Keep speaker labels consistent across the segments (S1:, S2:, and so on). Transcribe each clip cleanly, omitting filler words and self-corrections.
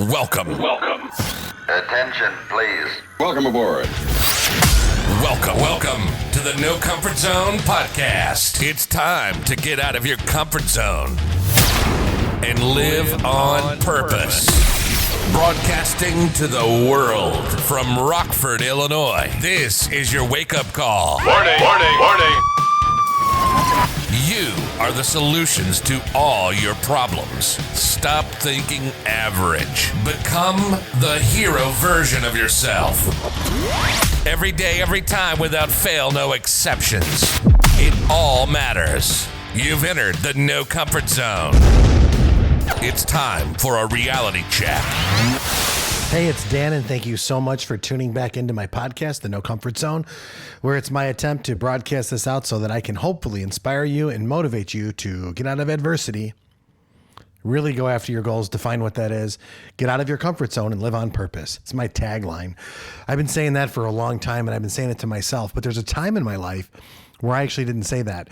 S1: Welcome.
S2: Attention, please.
S3: Welcome aboard.
S1: Welcome to the No Comfort Zone podcast. It's time to get out of your comfort zone and live on purpose. Broadcasting to the world from Rockford, Illinois. This is your wake-up call.
S4: Warning.
S1: You are the solutions to all your problems. Stop thinking average. Become the hero version of yourself. Every day, every time, without fail, no exceptions. It all matters. You've entered the No Comfort Zone. It's time for a reality check.
S5: Hey, it's Dan, and thank you so much for tuning back into my podcast, The No Comfort Zone, where it's my attempt to broadcast this out so that I can hopefully inspire you and motivate you to get out of adversity, really go after your goals, define what that is, get out of your comfort zone, and live on purpose. It's my tagline. I've been saying that for a long time, and I've been saying it to myself, but there's a time in my life where I actually didn't say that.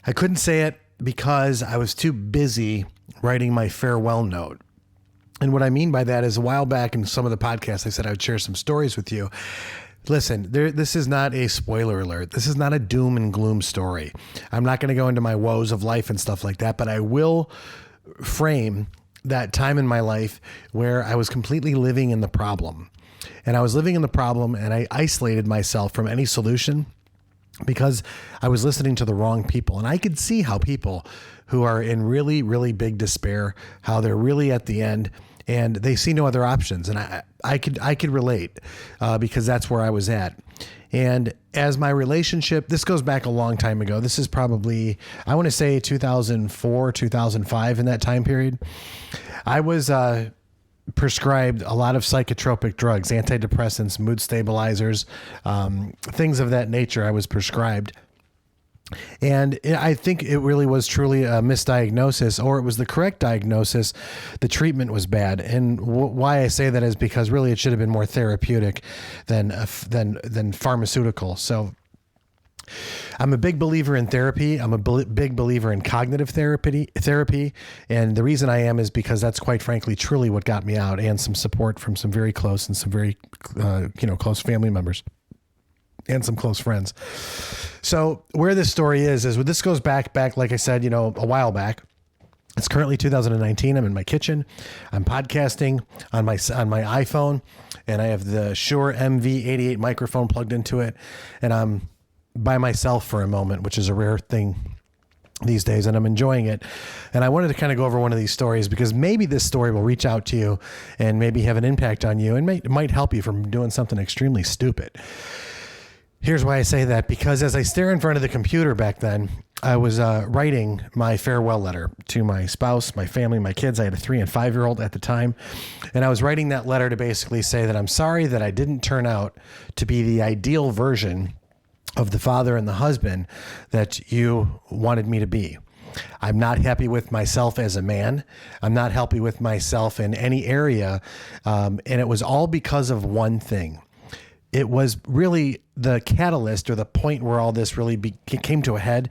S5: I couldn't say it because I was too busy writing my farewell note. And what I mean by that is a while back in some of the podcasts, I said I would share some stories with you. Listen, this is not a spoiler alert. This is not a doom and gloom story. I'm not going to go into my woes of life and stuff like that, but I will frame that time in my life where I was completely living in the problem. And I was living in the problem, and I isolated myself from any solution because I was listening to the wrong people. And I could see how people who are in really, really big despair, how they're really at the end, and they see no other options. And I could relate because that's where I was at. And as my relationship, this goes back a long time ago. This is probably, I want to say 2004, 2005, in that time period. I was prescribed a lot of psychotropic drugs, antidepressants, mood stabilizers, things of that nature I was prescribed. And I think it really was truly a misdiagnosis, or it was the correct diagnosis. The treatment was bad. And why I say that is because really it should have been more therapeutic than pharmaceutical. So I'm a big believer in therapy. I'm a big believer in cognitive therapy. And the reason I am is because that's quite frankly, truly what got me out, and some support from some very close and some very, close family members and some close friends. So where this story is this goes back, like I said, a while back. It's currently 2019. I'm in my kitchen. I'm podcasting on my iPhone, and I have the Shure MV88 microphone plugged into it. And I'm by myself for a moment, which is a rare thing these days, and I'm enjoying it. And I wanted to kind of go over one of these stories because maybe this story will reach out to you and maybe have an impact on you, and it might help you from doing something extremely stupid. Here's why I say that, because as I stare in front of the computer back then, I was writing my farewell letter to my spouse, my family, my kids. I had a 3 and 5-year-old at the time. And I was writing that letter to basically say that I'm sorry that I didn't turn out to be the ideal version of the father and the husband that you wanted me to be. I'm not happy with myself as a man. I'm not happy with myself in any area. And it was all because of one thing. It was really the catalyst, or the point where all this really came to a head,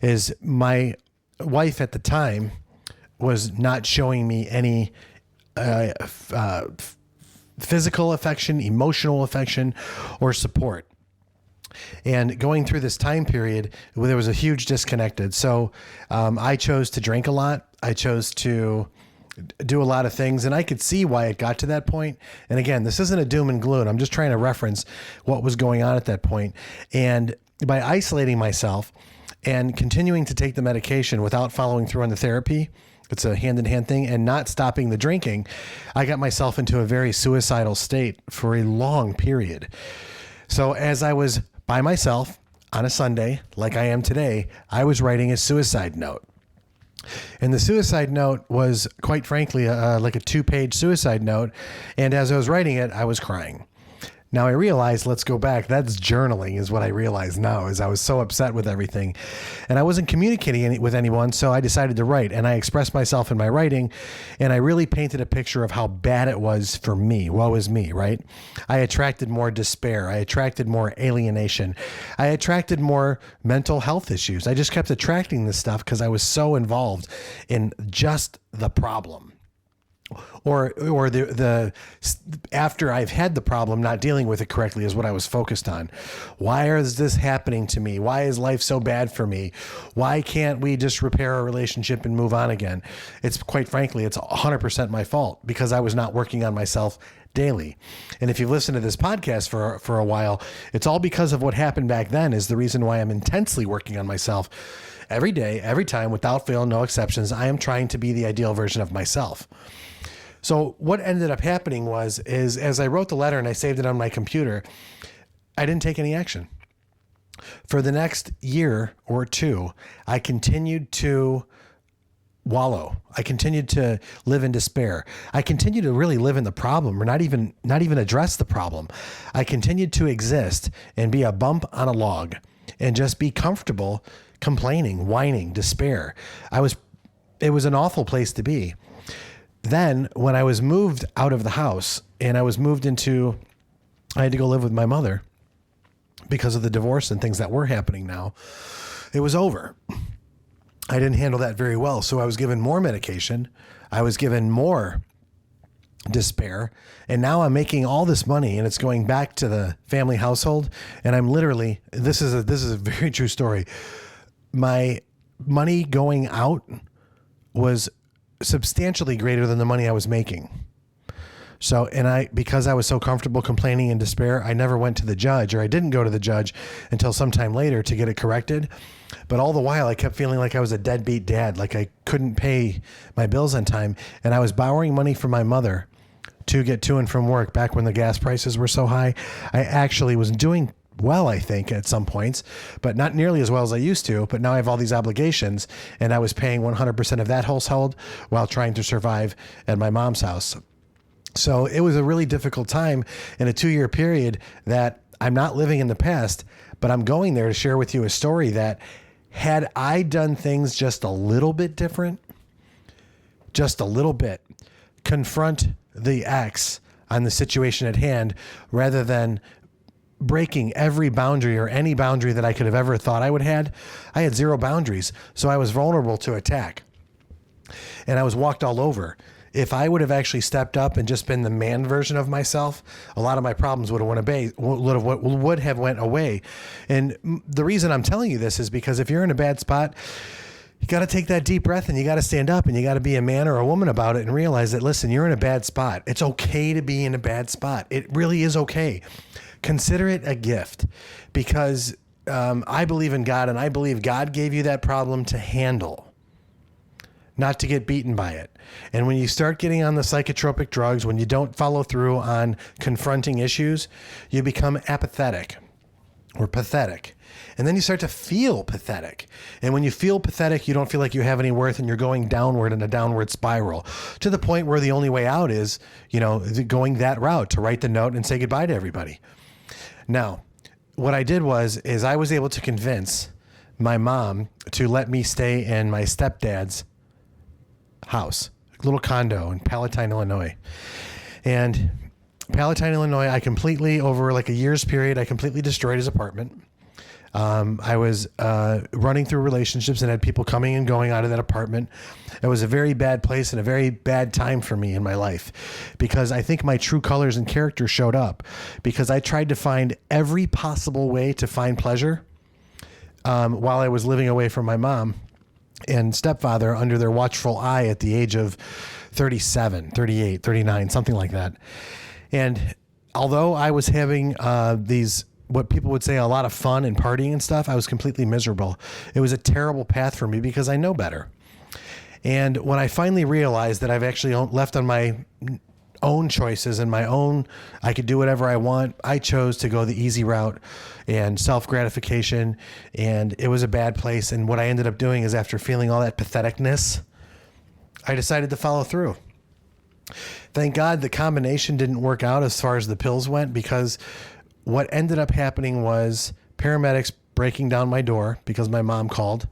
S5: is my wife at the time was not showing me any physical affection, emotional affection, or support. And going through this time period, there was a huge disconnect. So I chose to drink a lot. I chose to do a lot of things, and I could see why it got to that point. And again, this isn't a doom and gloom. I'm just trying to reference what was going on at that point. And by isolating myself and continuing to take the medication without following through on the therapy, it's a hand-in-hand thing, and not stopping the drinking, I got myself into a very suicidal state for a long period. So as I was by myself on a Sunday, like I am today, I was writing a suicide note. And the suicide note was, quite frankly, like a 2-page suicide note. And as I was writing it, I was crying. Now I realized, let's go back, that's journaling is what I realize now, is I was so upset with everything and I wasn't communicating with anyone. So I decided to write, and I expressed myself in my writing, and I really painted a picture of how bad it was for me. Woe is me, right? I attracted more despair. I attracted more alienation. I attracted more mental health issues. I just kept attracting this stuff because I was so involved in just the problem. or the after I've had the problem, not dealing with it correctly is what I was focused on. Why is this happening to me? Why is life so bad for me? Why can't we just repair our relationship and move on again? It's quite frankly, it's 100% my fault because I was not working on myself daily. And if you've listened to this podcast for a while, it's all because of what happened back then is the reason why I'm intensely working on myself every day, every time, without fail, no exceptions. I am trying to be the ideal version of myself. So what ended up happening is as I wrote the letter and I saved it on my computer, I didn't take any action. For the next year or two, I continued to wallow. I continued to live in despair. I continued to really live in the problem or not even address the problem. I continued to exist and be a bump on a log and just be comfortable complaining, whining, despair. It was an awful place to be. Then when I was moved out of the house and I had to go live with my mother because of the divorce and things that were happening now, it was over. I didn't handle that very well. So I was given more medication. I was given more despair. And now I'm making all this money and it's going back to the family household. And I'm literally, this is a very true story. My money going out was substantially greater than the money I was making. So, because I was so comfortable complaining in despair, I never went to the judge, or I didn't go to the judge until sometime later to get it corrected. But all the while I kept feeling like I was a deadbeat dad, like I couldn't pay my bills on time. And I was borrowing money from my mother to get to and from work back when the gas prices were so high. I actually was doing well, I think, at some points, but not nearly as well as I used to. But now I have all these obligations and I was paying 100% of that household while trying to survive at my mom's house. So it was a really difficult time in a 2-year period that I'm not living in the past, but I'm going there to share with you a story that had I done things just a little bit different, just a little bit, confront the ex on the situation at hand rather than breaking every boundary or any boundary that I could have ever thought I would had. I had zero boundaries, so I was vulnerable to attack and I was walked all over. If I would have actually stepped up and just been the man version of myself, a lot of my problems would have went away. And the reason I'm telling you this is because if you're in a bad spot, you got to take that deep breath and you got to stand up and you got to be a man or a woman about it and realize that, listen, you're in a bad spot. It's okay to be in a bad spot. It really is okay. Consider it a gift because I believe in God and I believe God gave you that problem to handle, not to get beaten by it. And when you start getting on the psychotropic drugs, when you don't follow through on confronting issues, you become apathetic or pathetic. And then you start to feel pathetic. And when you feel pathetic, you don't feel like you have any worth and you're going downward in a downward spiral to the point where the only way out is, going that route to write the note and say goodbye to everybody. Now, what I did is I was able to convince my mom to let me stay in my stepdad's house, a little condo in Palatine, Illinois. And Palatine, Illinois, over like a year's period, I completely destroyed his apartment. I was running through relationships and had people coming and going out of that apartment. It was a very bad place and a very bad time for me in my life because I think my true colors and character showed up because I tried to find every possible way to find pleasure while I was living away from my mom and stepfather under their watchful eye at the age of 37, 38, 39, something like that. And although I was having what people would say a lot of fun and partying and stuff, I was completely miserable. It was a terrible path for me because I know better. And when I finally realized that I've actually left on my own choices and I could do whatever I want, I chose to go the easy route and self-gratification. And it was a bad place. And what I ended up doing is after feeling all that patheticness, I decided to follow through. Thank God the combination didn't work out as far as the pills went because what ended up happening was paramedics breaking down my door because my mom called,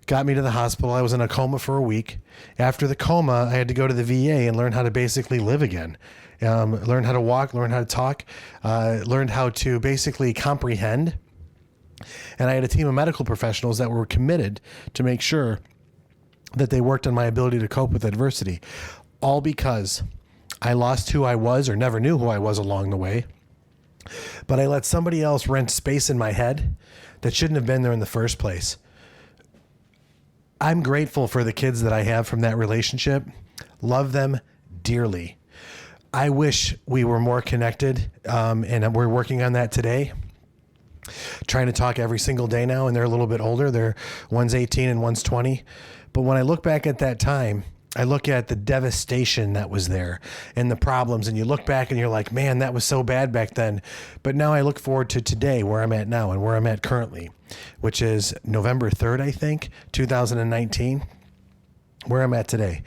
S5: got me to the hospital. I was in a coma for a week. After the coma, I had to go to the VA and learn how to basically live again, learn how to walk, learn how to talk, learned how to basically comprehend. And I had a team of medical professionals that were committed to make sure that they worked on my ability to cope with adversity. all because I lost who I was or never knew who I was along the way. But I let somebody else rent space in my head that shouldn't have been there in the first place. I'm grateful for the kids that I have from that relationship. Love them dearly. I wish we were more connected, and we're working on that today. Trying to talk every single day now, and they're a little bit older. One's 18 and one's 20. But when I look back at that time, I look at the devastation that was there and the problems, and you look back and you're like, man, that was so bad back then. But now I look forward to today, where I'm at now and where I'm at currently, which is November 3rd, I think, 2019, where I'm at today.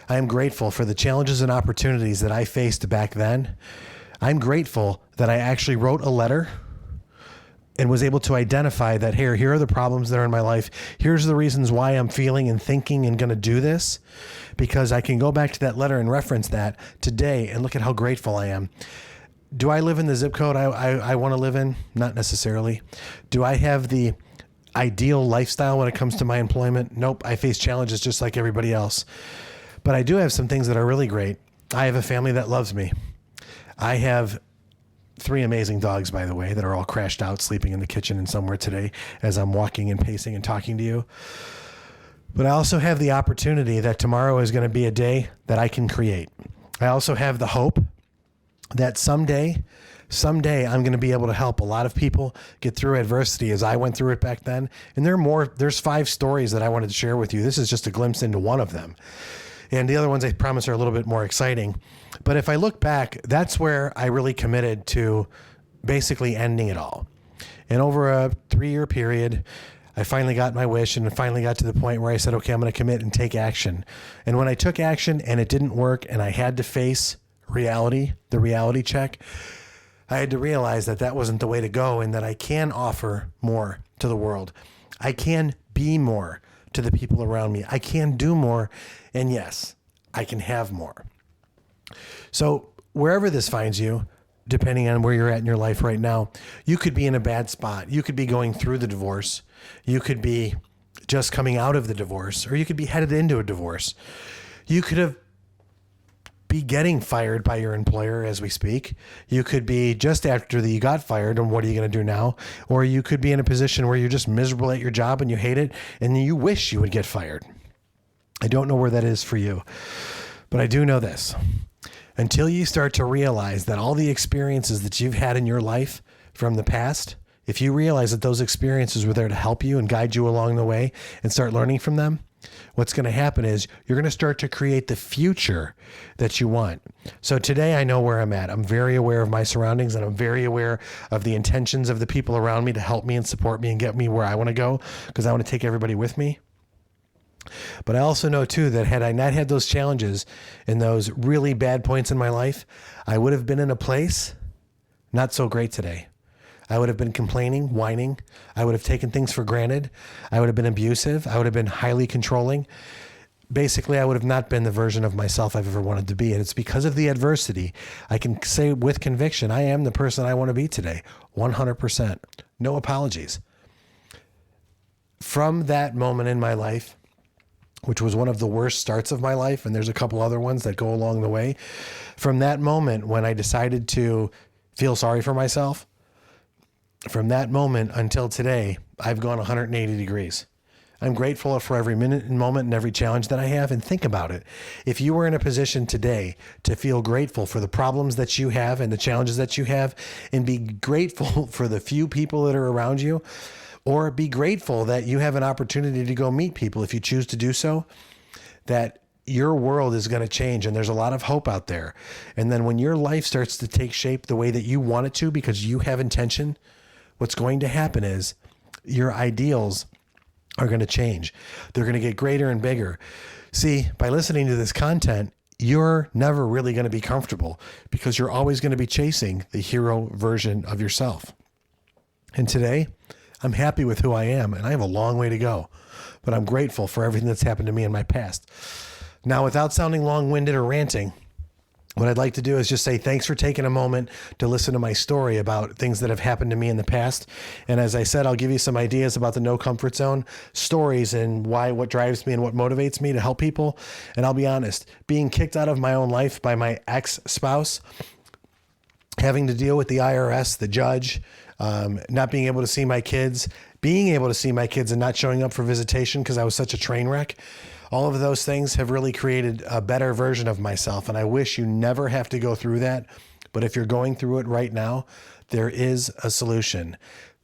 S5: I am grateful for the challenges and opportunities that I faced back then. I'm grateful that I actually wrote a letter and was able to identify that here are the problems that are in my life. Here's the reasons why I'm feeling and thinking and going to do this, because I can go back to that letter and reference that today and look at how grateful I am. Do I live in the zip code I want to live in? Not necessarily. Do I have the ideal lifestyle when it comes to my employment? Nope. I face challenges just like everybody else. But I do have some things that are really great. I have a family that loves me. I have 3 amazing dogs, by the way, that are all crashed out, sleeping in the kitchen and somewhere today as I'm walking and pacing and talking to you. But I also have the opportunity that tomorrow is going to be a day that I can create. I also have the hope that someday I'm going to be able to help a lot of people get through adversity as I went through it back then. And there's 5 stories that I wanted to share with you. This is just a glimpse into one of them. And the other ones, I promise, are a little bit more exciting. But if I look back, that's where I really committed to basically ending it all. And over a 3-year period, I finally got my wish and finally got to the point where I said, okay, I'm going to commit and take action. And when I took action and it didn't work and I had to face reality, the reality check, I had to realize that that wasn't the way to go and that I can offer more to the world. I can be more to the people around me. I can do more. And yes, I can have more. So wherever this finds you, depending on where you're at in your life right now, you could be in a bad spot. You could be going through the divorce. You could be just coming out of the divorce, or you could be headed into a divorce. You could be getting fired by your employer as we speak. You could be just after you got fired, and what are you going to do now? Or you could be in a position where you're just miserable at your job and you hate it and you wish you would get fired. I don't know where that is for you, but I do know this. Until you start to realize that all the experiences that you've had in your life from the past, if you realize that those experiences were there to help you and guide you along the way and start learning from them, what's going to happen is you're going to start to create the future that you want. So today I know where I'm at. I'm very aware of my surroundings, and I'm very aware of the intentions of the people around me to help me and support me and get me where I want to go, because I want to take everybody with me. But I also know too that had I not had those challenges and those really bad points in my life, I would have been in a place not so great today. I would have been complaining, whining. I would have taken things for granted. I would have been abusive. I would have been highly controlling. Basically, I would have not been the version of myself I've ever wanted to be. And it's because of the adversity, I can say with conviction, I am the person I want to be today. 100%. No apologies. From that moment in my life, which was one of the worst starts of my life, and there's a couple other ones that go along the way. From that moment when I decided to feel sorry for myself, from that moment until today, I've gone 180 degrees. I'm grateful for every minute and moment and every challenge that I have. And think about it. If you were in a position today to feel grateful for the problems that you have and the challenges that you have, and be grateful for the few people that are around you, or be grateful that you have an opportunity to go meet people if you choose to do so, that your world is going to change, and there's a lot of hope out there. And then when your life starts to take shape the way that you want it to because you have intention, what's going to happen is your ideals are going to change. They're going to get greater and bigger. See, by listening to this content, you're never really going to be comfortable because you're always going to be chasing the hero version of yourself. And today, I'm happy with who I am, and I have a long way to go, but I'm grateful for everything that's happened to me in my past. Now, without sounding long-winded or ranting, what I'd like to do is just say thanks for taking a moment to listen to my story about things that have happened to me in the past. And as I said, I'll give you some ideas about the No Comfort Zone stories and what drives me and what motivates me to help people. And I'll be honest, being kicked out of my own life by my ex-spouse, having to deal with the IRS, the judge, not being able to see my kids, being able to see my kids and not showing up for visitation because I was such a train wreck. All of those things have really created a better version of myself. And I wish you never have to go through that. But if you're going through it right now, there is a solution.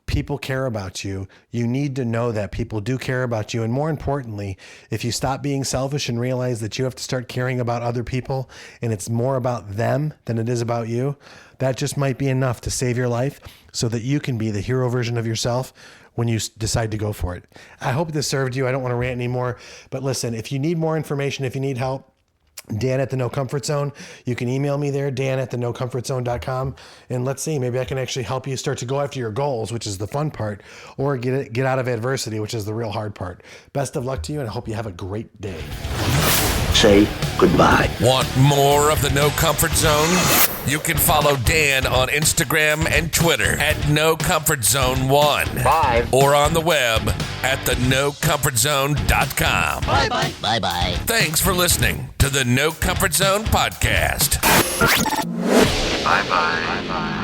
S5: People care about you. You need to know that people do care about you. And more importantly, if you stop being selfish and realize that you have to start caring about other people and it's more about them than it is about you, that just might be enough to save your life so that you can be the hero version of yourself when you decide to go for it. I hope this served you. I don't want to rant anymore, but listen, if you need more information, if you need help, Dan at the No Comfort Zone. You can email me there, Dan at the NoComfortZone.com. And let's see, maybe I can actually help you start to go after your goals, which is the fun part, or get out of adversity, which is the real hard part. Best of luck to you, and I hope you have a great day.
S3: Say goodbye.
S1: Want more of the No Comfort Zone? You can follow Dan on Instagram and Twitter at No Comfort Zone 1.
S3: Bye.
S1: Or on the web at thenocomfortzone.com.
S3: Bye-bye. Bye-bye.
S1: Thanks for listening to the No Comfort Zone podcast.
S2: Bye-bye. Bye-bye.